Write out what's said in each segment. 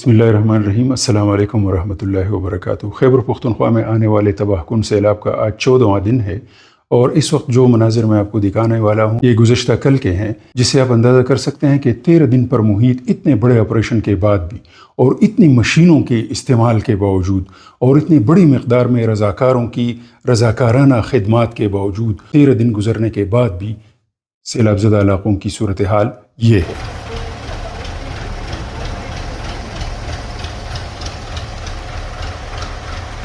بسم اللہ الرحمن الرحیم۔ السلام علیکم ورحمۃ اللہ وبرکاتہ۔ خیبر پختونخوا میں آنے والے تباہ کن سیلاب کا آج 14واں دن ہے، اور اس وقت جو مناظر میں آپ کو دکھانے والا ہوں یہ گزشتہ کل کے ہیں، جس سے آپ اندازہ کر سکتے ہیں کہ 13 دن پر محیط اتنے بڑے آپریشن کے بعد بھی، اور اتنی مشینوں کے استعمال کے باوجود، اور اتنی بڑی مقدار میں رضاکاروں کی رضاکارانہ خدمات کے باوجود 13 دن گزرنے کے بعد بھی سیلاب زدہ علاقوں کی صورتحال یہ ہے۔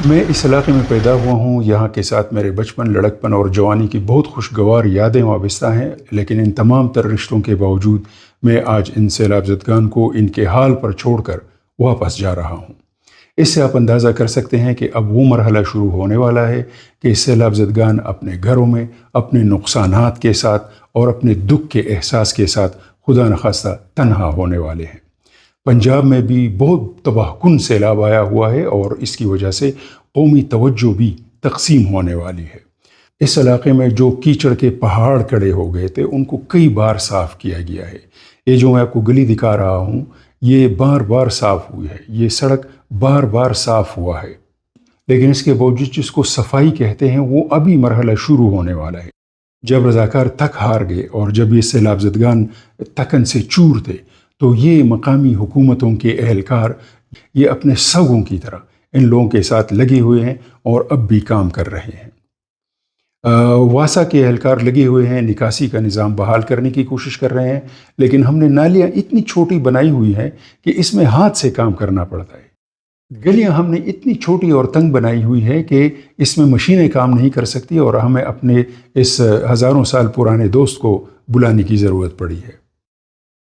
میں اس علاقے میں پیدا ہوا ہوں، یہاں کے ساتھ میرے بچپن، لڑکپن اور جوانی کی بہت خوشگوار یادیں وابستہ ہیں، لیکن ان تمام تر رشتوں کے باوجود میں آج ان سیلاب زدگان کو ان کے حال پر چھوڑ کر واپس جا رہا ہوں۔ اس سے آپ اندازہ کر سکتے ہیں کہ اب وہ مرحلہ شروع ہونے والا ہے کہ سیلاب زدگان اپنے گھروں میں اپنے نقصانات کے ساتھ اور اپنے دکھ کے احساس کے ساتھ خدا نخواستہ تنہا ہونے والے ہیں۔ پنجاب میں بھی بہت تباہ کن سیلاب آیا ہوا ہے، اور اس کی وجہ سے قومی توجہ بھی تقسیم ہونے والی ہے۔ اس علاقے میں جو کیچڑ کے پہاڑ کھڑے ہو گئے تھے ان کو کئی بار صاف کیا گیا ہے۔ یہ جو میں آپ کو گلی دکھا رہا ہوں یہ بار بار صاف ہوئی ہے، یہ سڑک بار بار صاف ہوا ہے، لیکن اس کے باوجود جس کو صفائی کہتے ہیں وہ ابھی مرحلہ شروع ہونے والا ہے۔ جب رضاکار تک ہار گئے اور جب یہ سیلاب زدگان تکن سے چور تھے، تو یہ مقامی حکومتوں کے اہلکار یہ اپنے سگوں کی طرح ان لوگوں کے ساتھ لگے ہوئے ہیں اور اب بھی کام کر رہے ہیں۔ واسا کے اہلکار لگے ہوئے ہیں، نکاسی کا نظام بحال کرنے کی کوشش کر رہے ہیں، لیکن ہم نے نالیاں اتنی چھوٹی بنائی ہوئی ہیں کہ اس میں ہاتھ سے کام کرنا پڑتا ہے۔ گلیاں ہم نے اتنی چھوٹی اور تنگ بنائی ہوئی ہے کہ اس میں مشینیں کام نہیں کر سکتی، اور ہمیں اپنے اس ہزاروں سال پرانے دوست کو بلانے کی ضرورت پڑی ہے۔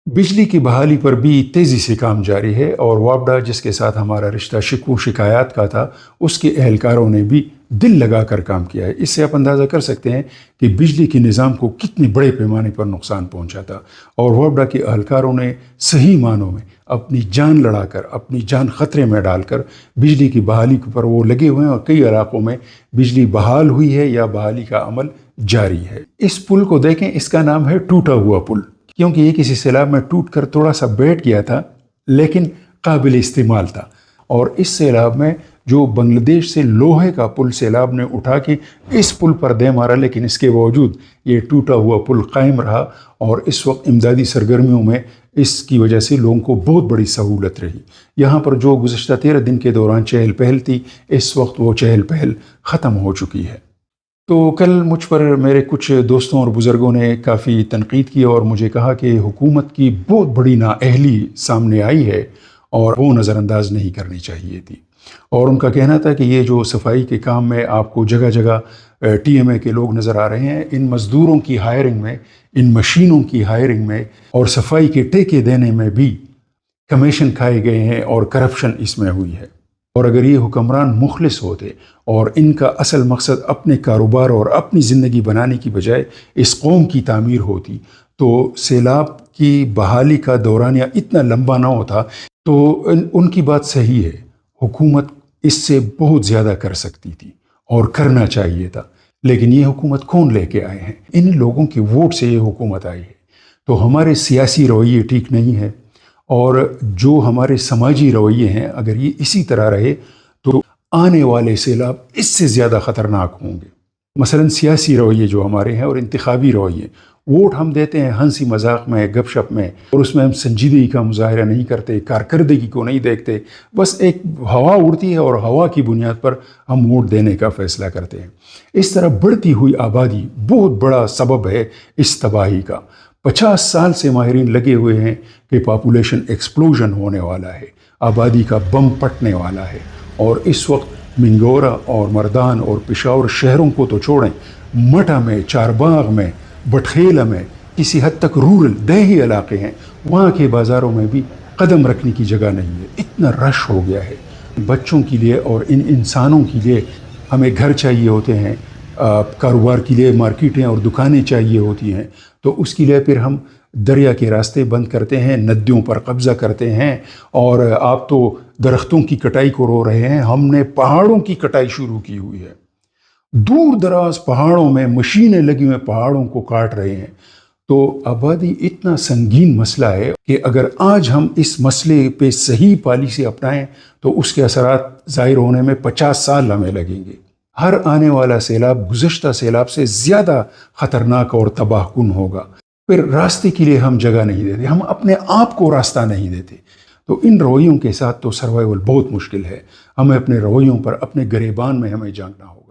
بجلی کی بحالی پر بھی تیزی سے کام جاری ہے، اور وابڈا جس کے ساتھ ہمارا رشتہ شکوہ شکایات کا تھا اس کے اہلکاروں نے بھی دل لگا کر کام کیا ہے۔ اس سے آپ اندازہ کر سکتے ہیں کہ بجلی کے نظام کو کتنے بڑے پیمانے پر نقصان پہنچا تھا، اور وابڈا کے اہلکاروں نے صحیح معنوں میں اپنی جان لڑا کر، اپنی جان خطرے میں ڈال کر بجلی کی بحالی پر وہ لگے ہوئے ہیں، اور کئی علاقوں میں بجلی بحال ہوئی ہے یا بحالی کا عمل جاری ہے۔ اس پل کو دیکھیں، اس کا نام ہے ٹوٹا ہوا پل، کیونکہ یہ کسی سیلاب میں ٹوٹ کر تھوڑا سا بیٹھ گیا تھا لیکن قابل استعمال تھا، اور اس سیلاب میں جو بنگلہ دیش سے لوہے کا پل سیلاب نے اٹھا کے اس پل پر دے مارا، لیکن اس کے باوجود یہ ٹوٹا ہوا پل قائم رہا، اور اس وقت امدادی سرگرمیوں میں اس کی وجہ سے لوگوں کو بہت بڑی سہولت رہی۔ یہاں پر جو گزشتہ 13 دن کے دوران چہل پہل تھی، اس وقت وہ چہل پہل ختم ہو چکی ہے۔ تو کل مجھ پر میرے کچھ دوستوں اور بزرگوں نے کافی تنقید کی اور مجھے کہا کہ حکومت کی بہت بڑی نااہلی سامنے آئی ہے اور وہ نظر انداز نہیں کرنی چاہیے تھی، اور ان کا کہنا تھا کہ یہ جو صفائی کے کام میں آپ کو جگہ جگہ ٹی ایم اے کے لوگ نظر آ رہے ہیں، ان مزدوروں کی ہائرنگ میں، ان مشینوں کی ہائرنگ میں اور صفائی کے ٹھیکے دینے میں بھی کمیشن کھائے گئے ہیں اور کرپشن اس میں ہوئی ہے۔ اور اگر یہ حکمران مخلص ہوتے اور ان کا اصل مقصد اپنے کاروبار اور اپنی زندگی بنانے کی بجائے اس قوم کی تعمیر ہوتی، تو سیلاب کی بحالی کا دورانیہ اتنا لمبا نہ ہوتا۔ تو ان کی بات صحیح ہے، حکومت اس سے بہت زیادہ کر سکتی تھی اور کرنا چاہیے تھا، لیکن یہ حکومت کون لے کے آئے ہیں؟ ان لوگوں کے ووٹ سے یہ حکومت آئی ہے۔ تو ہمارے سیاسی رویے ٹھیک نہیں ہے، اور جو ہمارے سماجی رویے ہیں اگر یہ اسی طرح رہے تو آنے والے سیلاب اس سے زیادہ خطرناک ہوں گے۔ مثلا سیاسی رویے جو ہمارے ہیں اور انتخابی رویے، ووٹ ہم دیتے ہیں ہنسی مذاق میں، گپ شپ میں، اور اس میں ہم سنجیدگی کا مظاہرہ نہیں کرتے، کارکردگی کو نہیں دیکھتے، بس ایک ہوا اڑتی ہے اور ہوا کی بنیاد پر ہم ووٹ دینے کا فیصلہ کرتے ہیں۔ اس طرح بڑھتی ہوئی آبادی بہت بڑا سبب ہے اس تباہی کا۔ 50 سال سے ماہرین لگے ہوئے ہیں کہ پاپولیشن ایکسپلوژن ہونے والا ہے، آبادی کا بم پھٹنے والا ہے، اور اس وقت منگورا اور مردان اور پشاور شہروں کو تو چھوڑیں، مٹا میں، چارباغ میں، بٹخیلا میں، کسی حد تک رورل دیہی علاقے ہیں، وہاں کے بازاروں میں بھی قدم رکھنے کی جگہ نہیں ہے، اتنا رش ہو گیا ہے۔ بچوں کے لیے اور ان انسانوں کے لیے ہمیں گھر چاہیے ہوتے ہیں، کاروبار کے لیے مارکیٹیں اور دکانیں چاہیے ہوتی ہیں، تو اس کے لیے پھر ہم دریا کے راستے بند کرتے ہیں، ندیوں پر قبضہ کرتے ہیں، اور آپ تو درختوں کی کٹائی کو رو رہے ہیں، ہم نے پہاڑوں کی کٹائی شروع کی ہوئی ہے۔ دور دراز پہاڑوں میں مشینیں لگی ہوئے پہاڑوں کو کاٹ رہے ہیں۔ تو آبادی اتنا سنگین مسئلہ ہے کہ اگر آج ہم اس مسئلے پہ صحیح پالیسی اپنائیں تو اس کے اثرات ظاہر ہونے میں 50 سال ہمیں لگیں گے۔ ہر آنے والا سیلاب گزشتہ سیلاب سے زیادہ خطرناک اور تباہ کن ہوگا۔ پھر راستے کے لیے ہم جگہ نہیں دیتے، ہم اپنے آپ کو راستہ نہیں دیتے۔ تو ان رویوں کے ساتھ تو سروائیول بہت مشکل ہے۔ ہمیں اپنے رویوں پر، اپنے گریبان میں ہمیں جاننا ہوگا۔